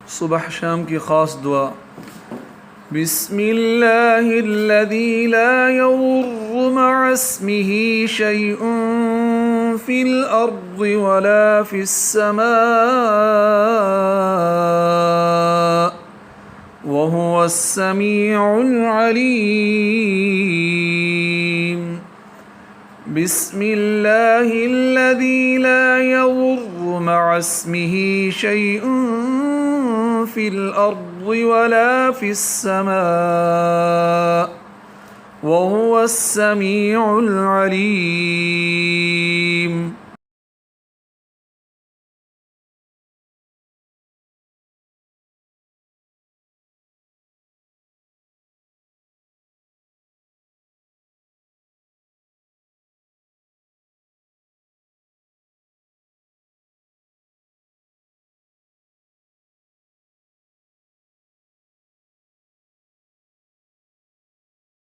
सुबह शाम की ख़ास दुआ। बिस्मिल्लाहिल्लज़ी ला यज़ुर्रु मअ इस्मिही शैउन फ़िल अर्ज़ि वला फ़िस समाअ व हुवस समीउल अलीम। बिस्मिल्लाहिल्लज़ी ला यज़ुर्रु मअ इस्मिही शैउन फ़िल अर्ज़ि वला फ़िस समाअ व हुवस समीउल अलीम।